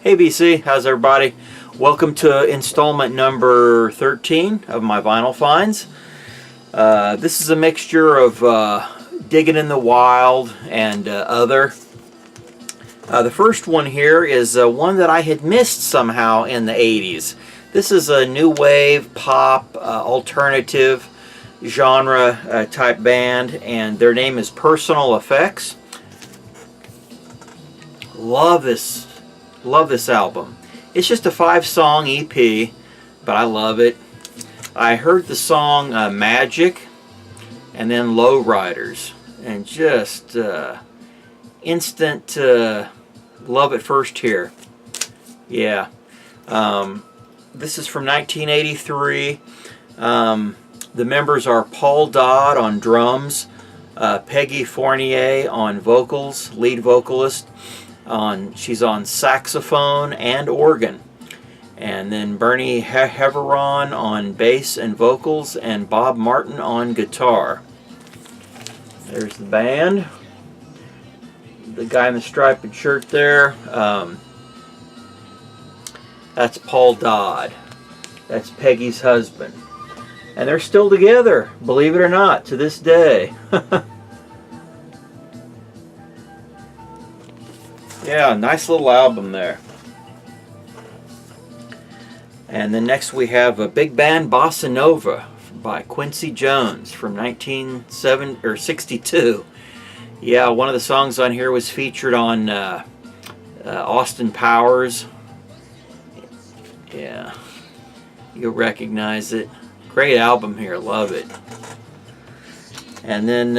Hey BC, how's everybody? Welcome to installment number 13 of my vinyl finds. This is a mixture of digging in the wild and other. The first one here is one that I had missed somehow in the 80s. This is a new wave, pop, alternative genre type band, and their name is Personal Effects. Love this album. It's just a 5-song EP, but I love it. I heard the song Magic and then Lowriders, and just instant love at first hear. Yeah. This is from 1983. The members are Paul Dodd on drums, Peggy Fournier on vocals, lead vocalist. She's on saxophone and organ, and then Bernie Heveron on bass and vocals, and Bob Martin on guitar. There's the band. The guy in the striped shirt there, that's Paul Dodd. That's Peggy's husband, and they're still together, believe it or not, to this day. Yeah, nice little album there. And then next we have a Big Band Bossa Nova by Quincy Jones from 1962. Yeah, one of the songs on here was featured on Austin Powers. Yeah, you'll recognize it. Great album here, love it. And then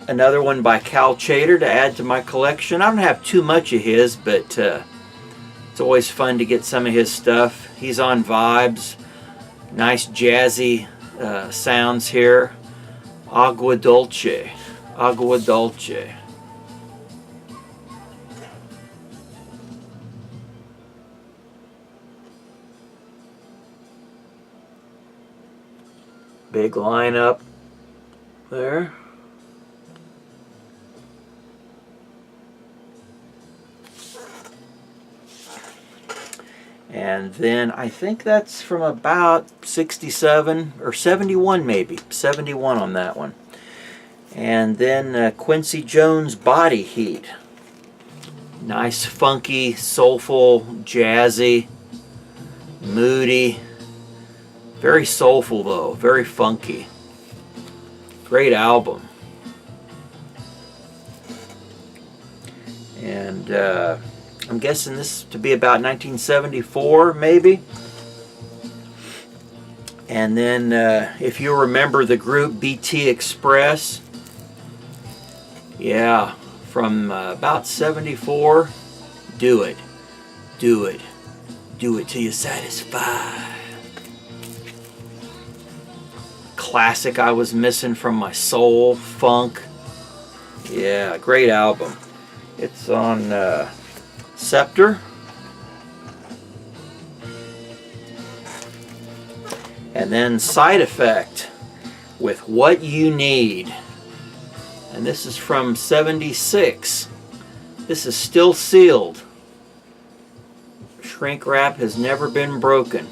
another one by Cal Tjader to add to my collection. I don't have too much of his, but it's always fun to get some of his stuff. He's on vibes. Nice jazzy sounds here. Agua Dulce. Agua Dulce. Big lineup there. And then I think that's from about 67 or 71 maybe. 71 on that one. And then Quincy Jones Body Heat. Nice, funky, soulful, jazzy, moody. Very soulful though, very funky. Great album. And I'm guessing this to be about 1974, maybe. And then, if you remember the group BT Express, yeah, from about 74, Do It, Do It, Do It Till You're Satisfied. Classic I was missing from my soul, funk. Yeah, great album. It's on Scepter. And then Side Effect with What You Need. And this is from 76. This is still sealed. Shrink wrap has never been broken.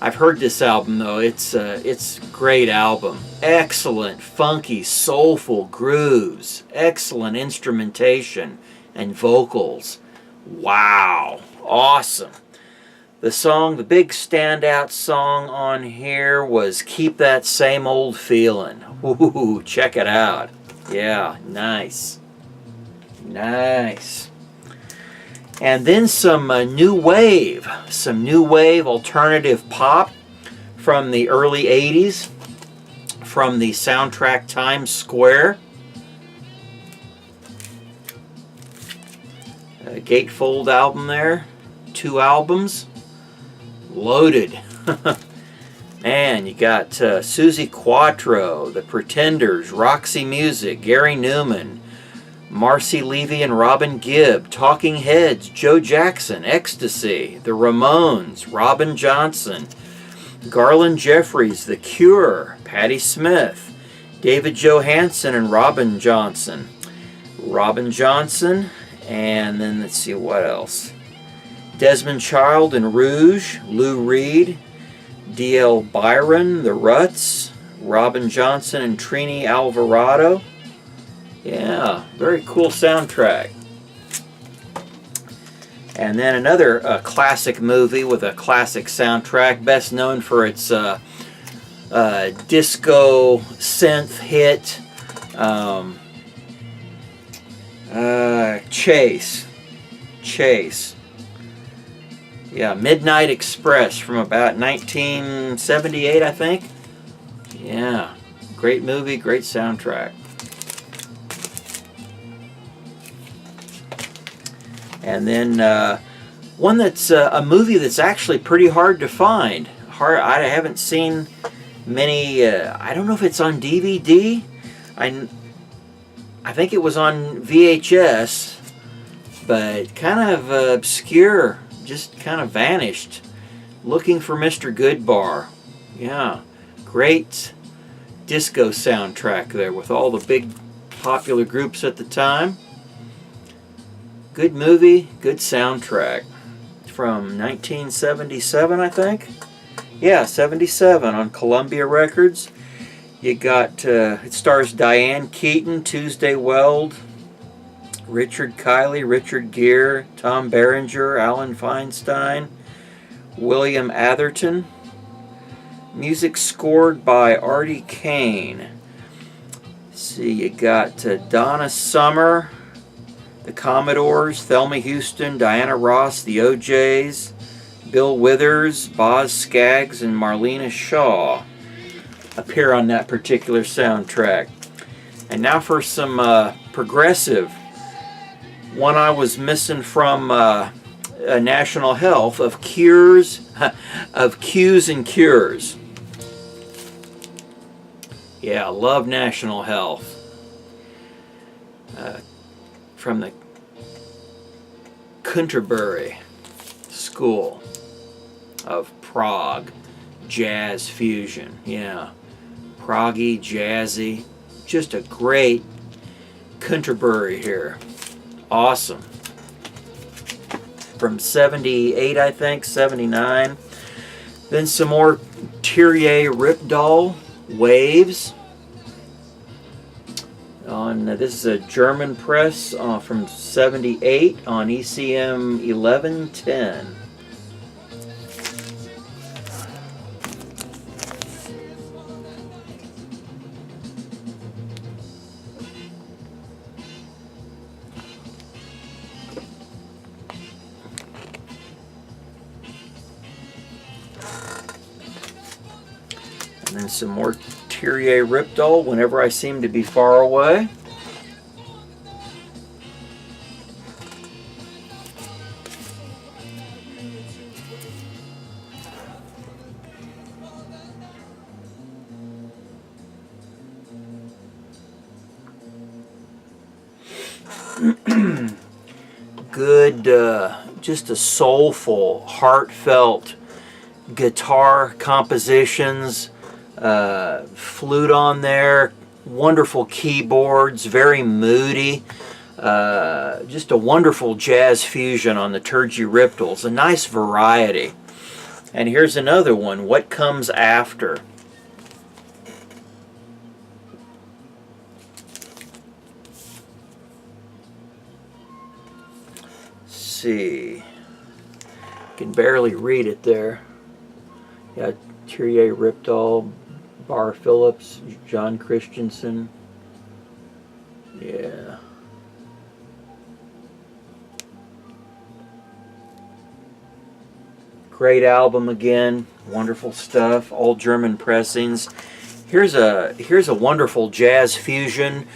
I've heard this album though. It's a great album. Excellent, funky, soulful grooves. Excellent instrumentation and vocals. Wow, awesome. The big standout song on here was Keep That Same Old Feelin'. Ooh, check it out. Yeah, nice. Nice. And then some new wave alternative pop from the early 80s, from the soundtrack Times Square. Gatefold album there, 2 albums, loaded. Man, you got Suzi Quatro, The Pretenders, Roxy Music, Gary Newman, Marcy Levy and Robin Gibb, Talking Heads, Joe Jackson, Ecstasy, The Ramones, Robin Johnson, Garland Jeffries, The Cure, Patti Smith, David Johansen and Robin Johnson, And then let's see what else. Desmond Child and Rouge, Lou Reed, D.L. Byron, The Ruts, Robin Johnson and Trini Alvarado. Yeah, very cool soundtrack. And then another classic movie with a classic soundtrack, best known for its disco synth hit, Chase. Yeah, Midnight Express from about 1978, I think. Yeah, great movie, great soundtrack. And then one that's a movie that's actually pretty hard to find. I haven't seen many. I don't know if it's on DVD. I think it was on VHS, but kind of obscure. Just kind of vanished. Looking for Mr. Goodbar. Yeah, great disco soundtrack there with all the big popular groups at the time. Good movie, good soundtrack. From 1977, I think. Yeah, 77 on Columbia Records. You got, it stars Diane Keaton, Tuesday Weld, Richard Kiley, Richard Gere, Tom Berenger, Alan Feinstein, William Atherton. Music scored by Artie Kane. Let's see, you got Donna Summer, the Commodores, Thelma Houston, Diana Ross, the OJs, Bill Withers, Boz Scaggs, and Marlena Shaw appear on that particular soundtrack. And now for some progressive. One I was missing from National Health of Cures, of Cues and Cures. Yeah, love National Health. From the Canterbury School of Prague Jazz Fusion. Yeah, proggy, jazzy, just a great Canterbury here. Awesome. From 78, I think, 79. Then some more Thierry Ripdahl, Waves. This is a German press from 78 on ECM 1110. And then some more Thierry Ripdahl, Whenever I Seem to Be Far Away. Good, just a soulful, heartfelt guitar compositions, flute on there, wonderful keyboards, very moody, just a wonderful jazz fusion on the Thierry Ripdahls, a nice variety. And here's another one, What Comes After. See, can barely read it there. Yeah, Thierry Ripdahl, Bar Phillips, John Christensen. Yeah. Great album again, wonderful stuff, all German pressings. Here's a wonderful jazz fusion,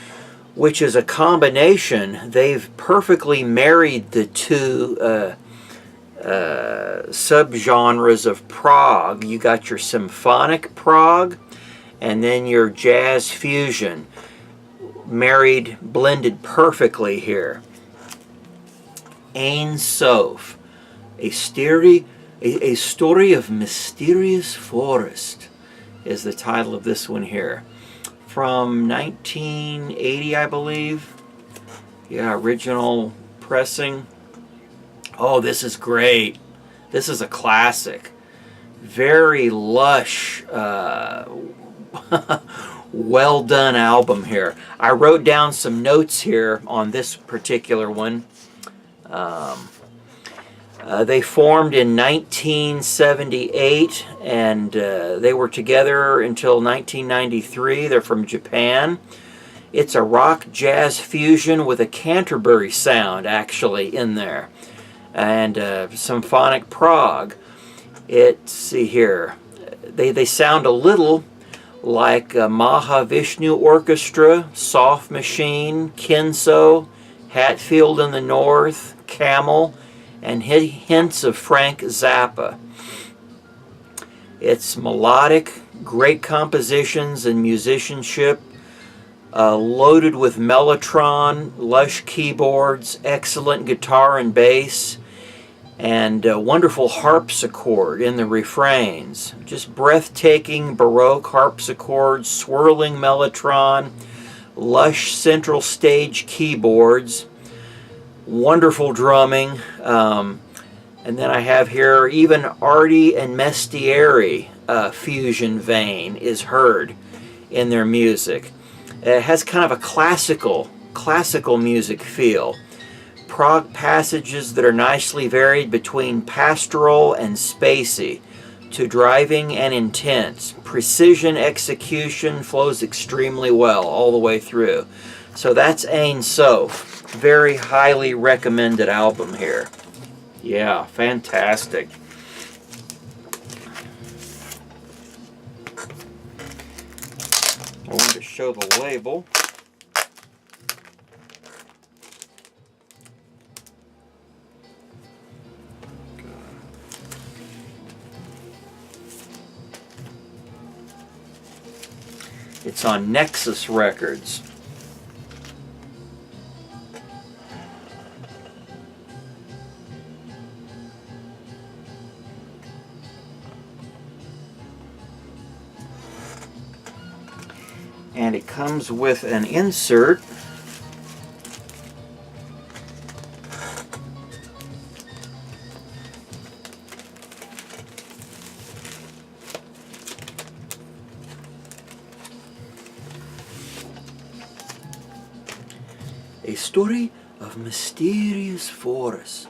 which is a combination. They've perfectly married the two subgenres of prog. You got your symphonic prog and then your jazz fusion. Married, blended perfectly here. Ein Sof, a story of mysterious forest is the title of this one here. From 1980, I believe. Yeah, original pressing. Oh, this is great. This is a classic. Very lush, well done album here. I wrote down some notes here on this particular one. They formed in 1978, and they were together until 1993. They're from Japan. It's a rock jazz fusion with a Canterbury sound actually in there, and symphonic prog. Let's see here. They sound a little like Mahavishnu Orchestra, Soft Machine, Kinso, Hatfield in the North, Camel, and hints of Frank Zappa. It's melodic, great compositions and musicianship, loaded with mellotron, lush keyboards, excellent guitar and bass, and wonderful harpsichord in the refrains. Just breathtaking Baroque harpsichord, swirling mellotron, lush central stage keyboards, wonderful drumming, and then I have here even Artie and Mestieri fusion vein is heard in their music. It has kind of a classical music feel. Prog passages that are nicely varied between pastoral and spacey to driving and intense. Precision execution flows extremely well all the way through. So that's Ein Sof. Very highly recommended album here. Yeah, fantastic. I wanted to show the label. It's on Nexus Records. And it comes with an insert. A story of mysterious forest.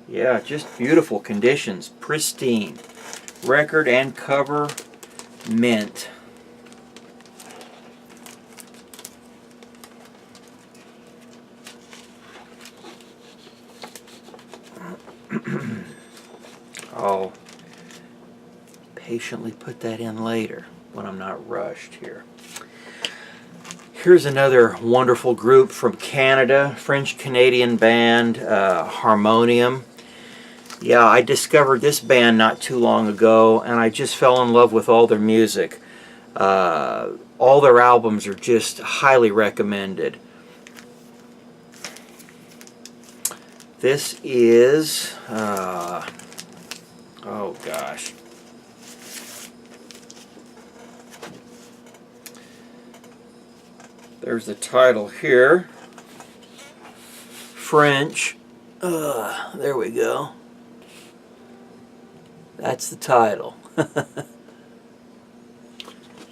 Yeah, just beautiful conditions, pristine. Record and cover mint. I'll patiently put that in later when I'm not rushed here. Here's another wonderful group from Canada, French-Canadian band, Harmonium. Yeah, I discovered this band not too long ago, and I just fell in love with all their music. All their albums are just highly recommended. This is, oh gosh. There's the title here. French. There we go. That's the title.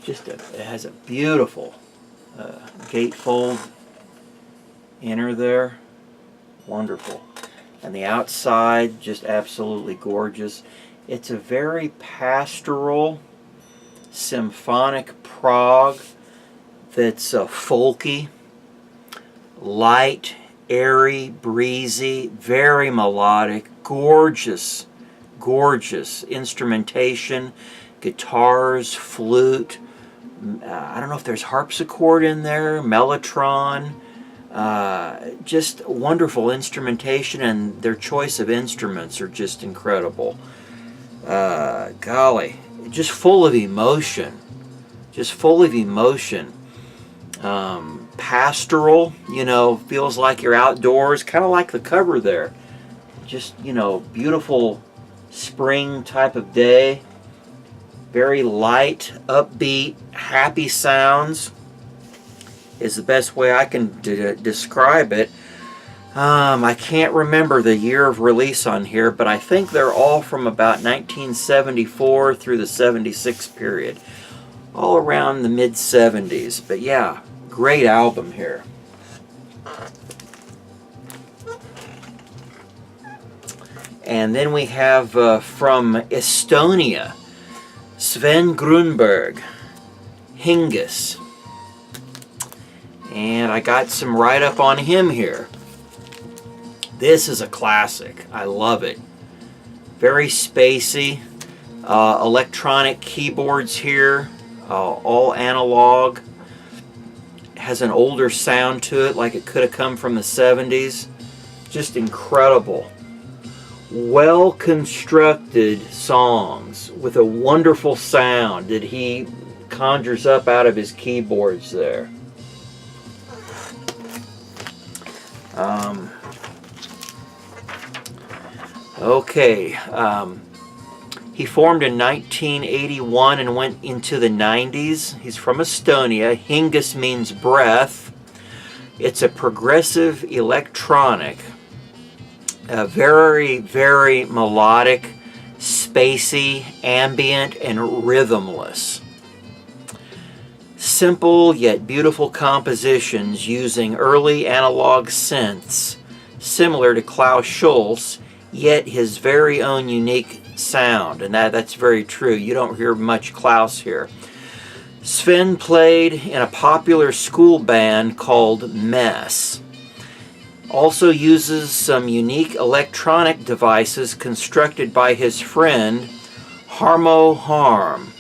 It has a beautiful gatefold inner there. Wonderful. And the outside, just absolutely gorgeous. It's a very pastoral, symphonic prog that's folky, light, airy, breezy, very melodic, gorgeous, gorgeous instrumentation, guitars, flute. I don't know if there's harpsichord in there, mellotron. Just wonderful instrumentation, and their choice of instruments are just incredible. Golly, just full of emotion. Just full of emotion. Pastoral, you know, feels like you're outdoors, kind of like the cover there. just, you know, beautiful spring type of day. Very light, upbeat, happy sounds is the best way I can describe it. I can't remember the year of release on here, but I think they're all from about 1974 through the 76 period. All around the mid-70s. But yeah, great album here. And then we have from Estonia, Sven Grunberg, Hingis. And I got some write-up on him here. This is a classic. I love it. Very spacey. Electronic keyboards here. All analog. Has an older sound to it, like it could have come from the 70s. Just incredible. Well-constructed songs with a wonderful sound that he conjures up out of his keyboards there. Okay. He formed in 1981 and went into the 90s. He's from Estonia. Hingis means breath. It's a progressive electronic. Very, very melodic, spacey, ambient, and rhythmless. Simple yet beautiful compositions using early analog synths, similar to Klaus Schulze, yet his very own unique sound. And that's very true. You don't hear much Klaus here. Sven played in a popular school band called Mess. Also uses some unique electronic devices constructed by his friend Harmo Harm.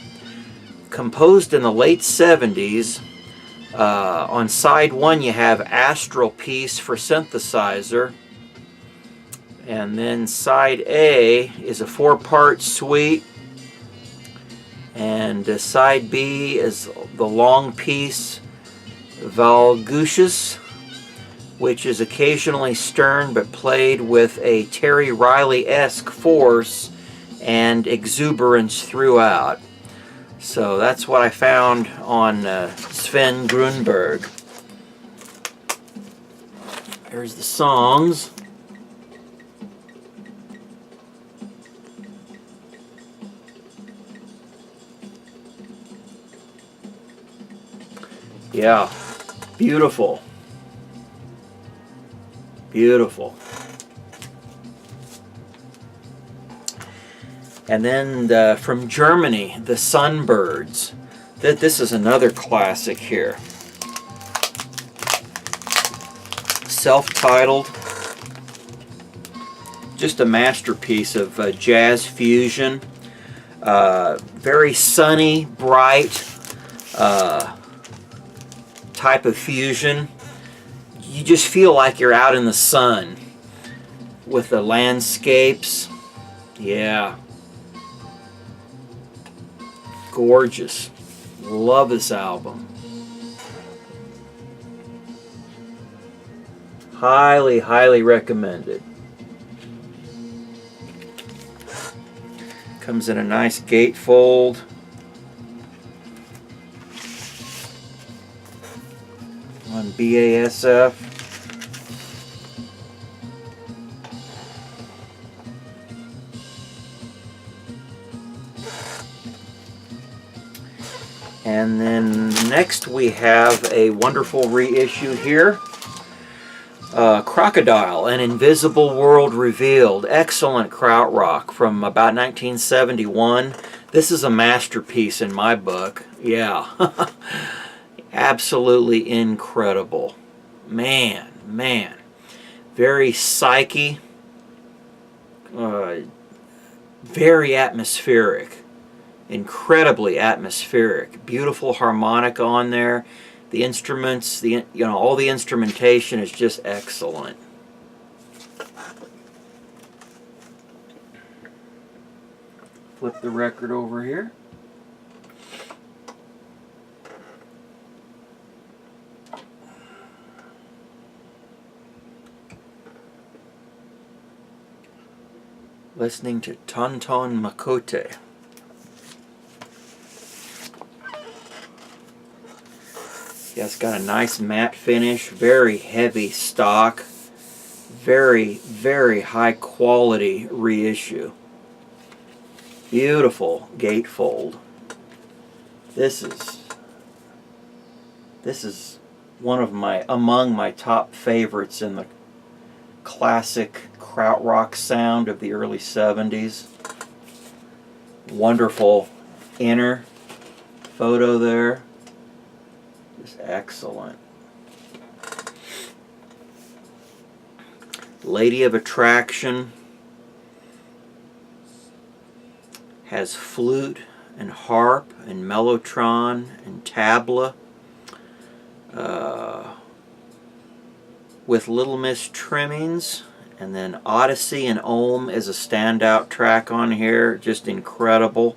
Composed in the late 70s, on side 1 you have Astral Piece for synthesizer, and then side A is a 4-part suite, and side B is the long piece Valgusius, which is occasionally stern but played with a Terry Riley-esque force and exuberance throughout. So that's what I found on Sven Grunberg. Here's the songs. Yeah, beautiful. Beautiful. And then from Germany, the Sunbirds. This is another classic here. Self-titled. Just a masterpiece of jazz fusion. Very sunny, bright type of fusion. You just feel like you're out in the sun with the landscapes. Yeah. Gorgeous. Love this album. Highly, highly recommended. Comes in a nice gatefold. On BASF. And then next we have a wonderful reissue here. Crocodile, An Invisible World Revealed. Excellent krautrock from about 1971. This is a masterpiece in my book. Yeah. Absolutely incredible. Man. Very psyche. Very atmospheric. Incredibly atmospheric. Beautiful harmonica on there. The instruments, all the instrumentation is just excellent. Flip the record over here. Listening to Tonton Makote. Yeah, it's got a nice matte finish, very heavy stock, very, very high quality reissue. Beautiful gatefold. This is one of among my top favorites in the classic krautrock sound of the early 70s. Wonderful inner photo there. Just excellent. Lady of Attraction has flute and harp and mellotron and tabla. With Little Miss trimmings, and then Odyssey and Ohm is a standout track on here, just incredible.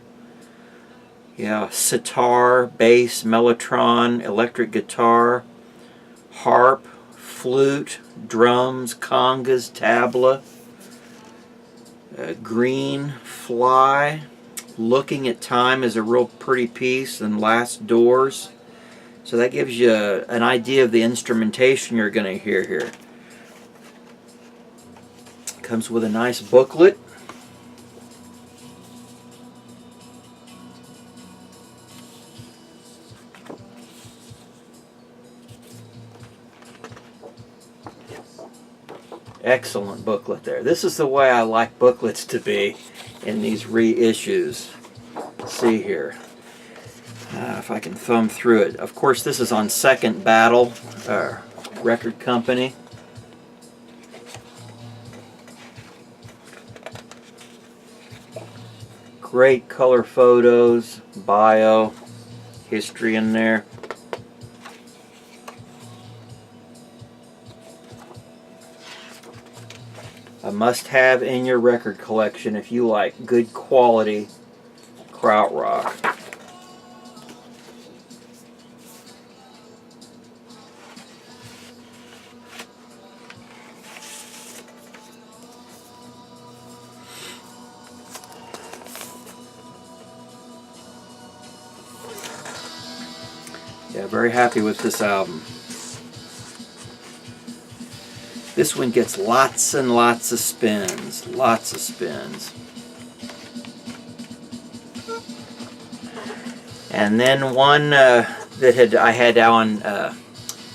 Yeah, sitar, bass, mellotron, electric guitar, harp, flute, drums, congas, tabla, green, fly, Looking at Time is a real pretty piece, and Last Doors. So that gives you an idea of the instrumentation you're going to hear here. Comes with a nice booklet. Excellent booklet there. This is the way I like booklets to be in these reissues. Let's see here. If I can thumb through it. Of course, this is on Second Battle record company. Great color photos, bio, history in there. A must-have in your record collection if you like good quality krautrock. Yeah, very happy with this album. This one gets lots and lots of spins. Lots of spins. And then one that I had on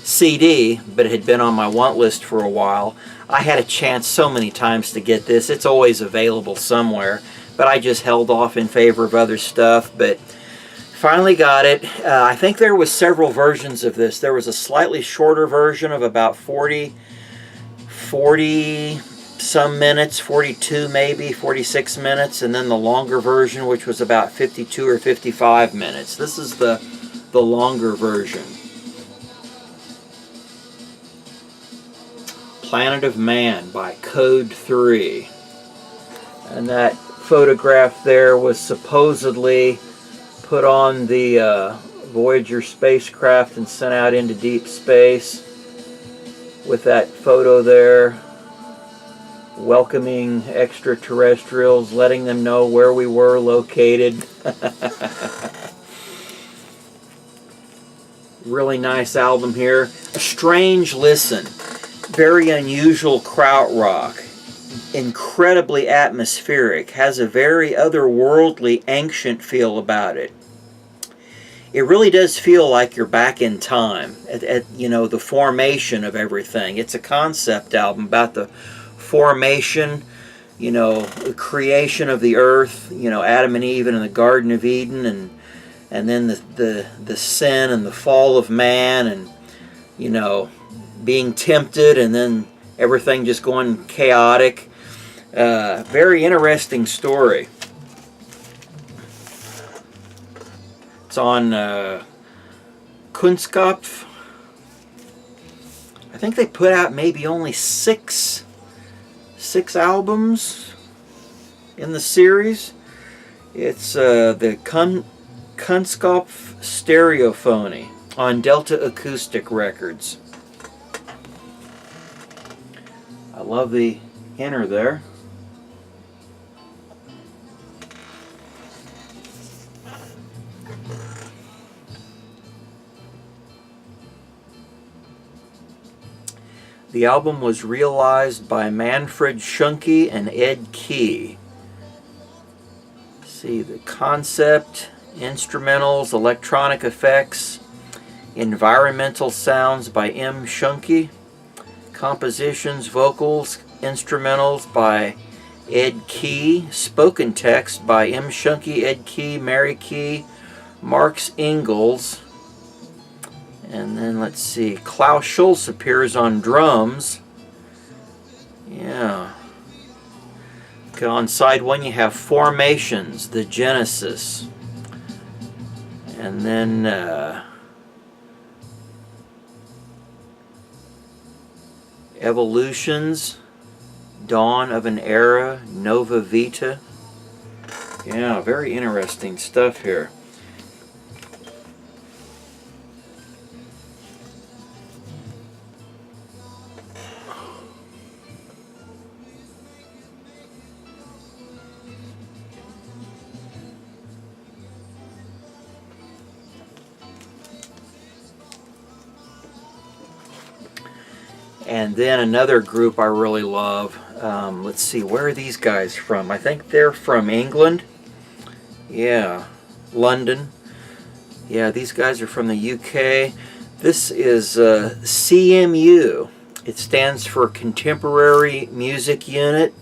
CD, but it had been on my want list for a while. I had a chance so many times to get this. It's always available somewhere, but I just held off in favor of other stuff. But finally got it. I think there was several versions of this. There was a slightly shorter version of about 40 some minutes, 42 maybe, 46 minutes, and then the longer version, which was about 52 or 55 minutes. This is the longer version. Planet of Man by Code 3. And that photograph there was supposedly put on the Voyager spacecraft and sent out into deep space, with that photo there, welcoming extraterrestrials, letting them know where we were located. Really nice album here. A strange listen. Very unusual krautrock. Incredibly atmospheric. Has a very otherworldly, ancient feel about it. It really does feel like you're back in time at you know, the formation of everything. It's a concept album about the formation, you know, the creation of the earth, you know, Adam and Eve in the Garden of Eden, and then the sin and the fall of man, and, you know, being tempted, and then everything just going chaotic. Very interesting story. It's on Kunstkopf. I think they put out maybe only six albums in the series. It's the Kunstkopf Stereophony on Delta Acoustic Records. I love the inner there. The album was realized by Manfred Schunke and Ed Key. See the concept, instrumentals, electronic effects, environmental sounds by M. Schunke, compositions, vocals, instrumentals by Ed Key, spoken text by M. Schunke, Ed Key, Mary Key, Marx Ingalls, and then let's see, Klaus Schulze appears on drums. Yeah. Okay, on side one you have Formations, the Genesis, and then Evolutions, Dawn of an Era, Nova Vita. Yeah, very interesting stuff here. And then another group I really love. Let's see, where are these guys from? I think they're from England. Yeah, London. Yeah, these guys are from the UK. This is CMU. It stands for Contemporary Music Unit.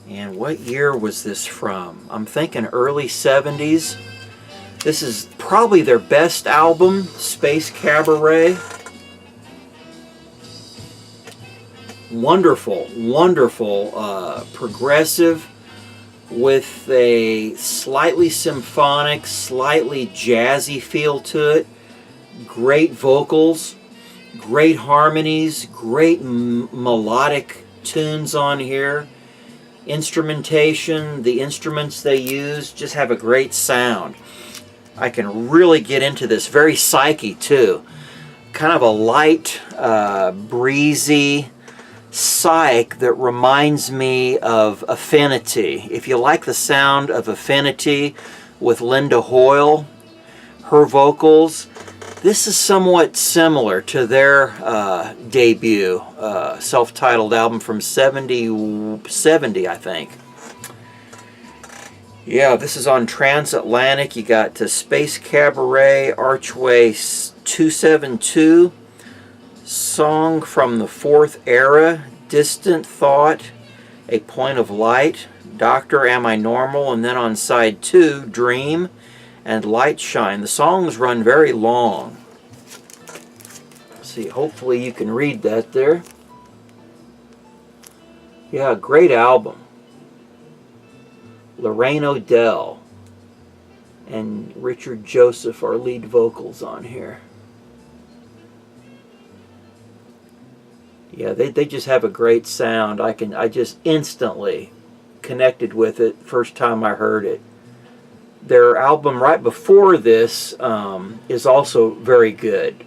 And what year was this from? I'm thinking early 70s. This is probably their best album, Space Cabaret. Wonderful, wonderful, progressive with a slightly symphonic, slightly jazzy feel to it. Great vocals, great harmonies, great melodic tunes on here. Instrumentation, the instruments they use just have a great sound. I can really get into this. Very psyche too. Kind of a light, breezy psych that reminds me of Affinity. If you like the sound of Affinity with Linda Hoyle, her vocals, this is somewhat similar to their debut self-titled album from 70, I think. Yeah, this is on Transatlantic. You got Space Cabaret, Archway 272, Song from the Fourth Era, Distant Thought, A Point of Light, Doctor, Am I Normal, and then on side 2, Dream and Light Shine. The songs run very long. Let's see, hopefully you can read that there. Yeah, great album. Lorraine O'Dell and Richard Joseph are lead vocals on here. Yeah, they just have a great sound. I just instantly connected with it first time I heard it. Their album right before this is also very good.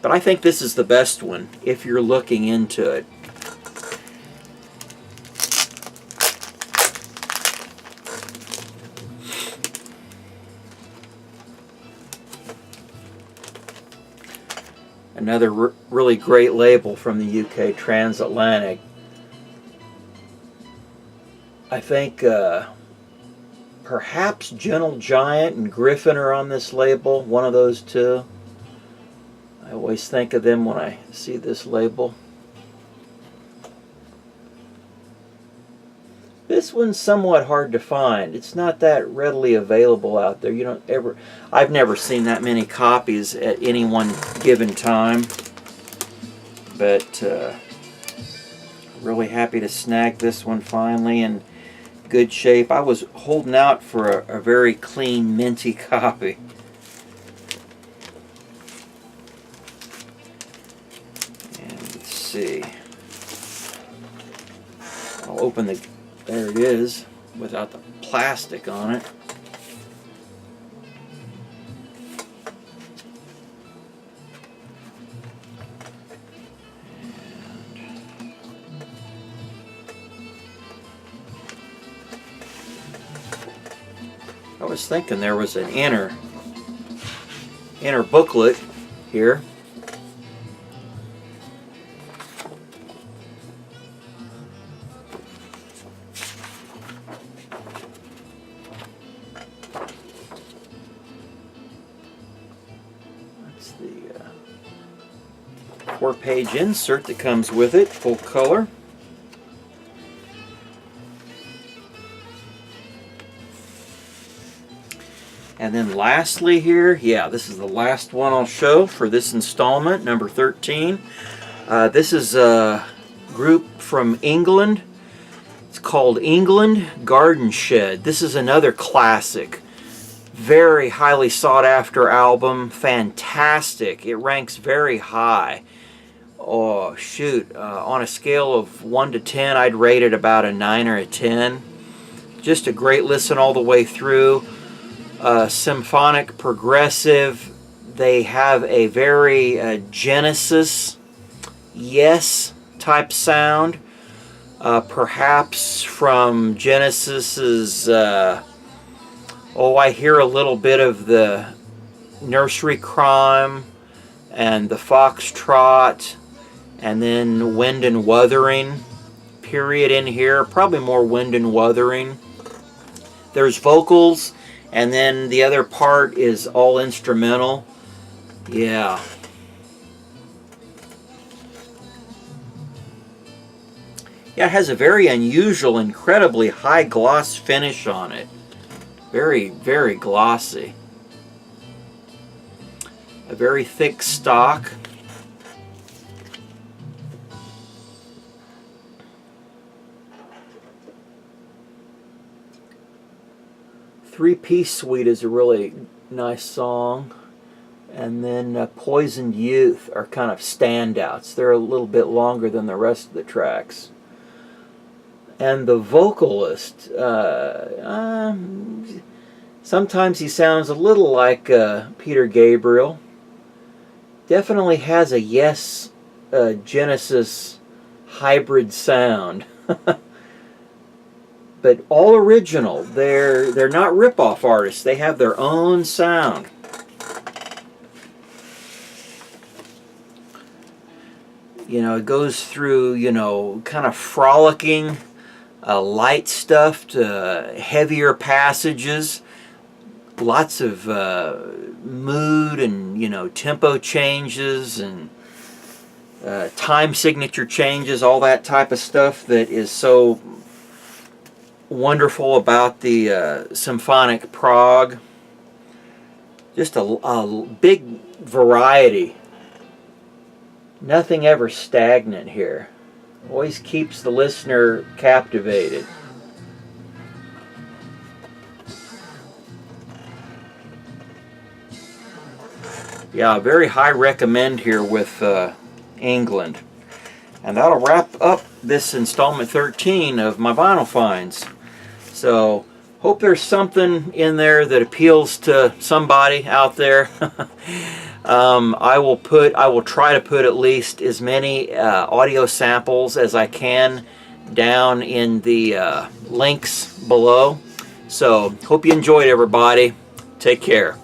But I think this is the best one if you're looking into it. Another really great label from the UK, Transatlantic. I think perhaps Gentle Giant and Griffin are on this label, one of those two. I always think of them when I see this label. This one's somewhat hard to find. It's not that readily available out there. You don't ever, I've never seen that many copies at any one given time. But really happy to snag this one finally in good shape. I was holding out for a very clean, minty copy. And let's see. I'll open the... There it is, without the plastic on it. I was thinking there was an inner booklet here. 4-page insert that comes with it, full color. And then lastly here, yeah, this is the last one I'll show for this installment, number 13. This is a group from England. It's called England Garden Shed. This is another classic. Very highly sought after album. Fantastic. It ranks very high. Oh, shoot. On a scale of 1 to 10, I'd rate it about a 9 or a 10. Just a great listen all the way through. Symphonic, progressive. They have a very Genesis, yes type sound. Perhaps from Genesis's, I hear a little bit of the Nursery Crime and the Foxtrot, and then Wind and Wuthering period in here. Probably more Wind and Wuthering. There's vocals, and then the other part is all instrumental. Yeah. Yeah, it has a very unusual, incredibly high gloss finish on it. Very, very glossy. A very thick stock. Three-Piece Suite is a really nice song. And then Poisoned Youth are kind of standouts. They're a little bit longer than the rest of the tracks. And the vocalist, sometimes he sounds a little like Peter Gabriel. Definitely has a Yes Genesis hybrid sound. But all original. They're not rip-off artists. They have their own sound. You know, it goes through, you know, kind of frolicking, light stuff to heavier passages. Lots of mood and, you know, tempo changes and time signature changes, all that type of stuff that is so wonderful about the symphonic prog. Just a big variety. Nothing ever stagnant here. Always keeps the listener captivated. Yeah, very high recommend here with England. And that'll wrap up this installment 13 of my vinyl finds. So, hope there's something in there that appeals to somebody out there. I will try to put at least as many audio samples as I can down in the links below. So, hope you enjoyed, everybody. Take care.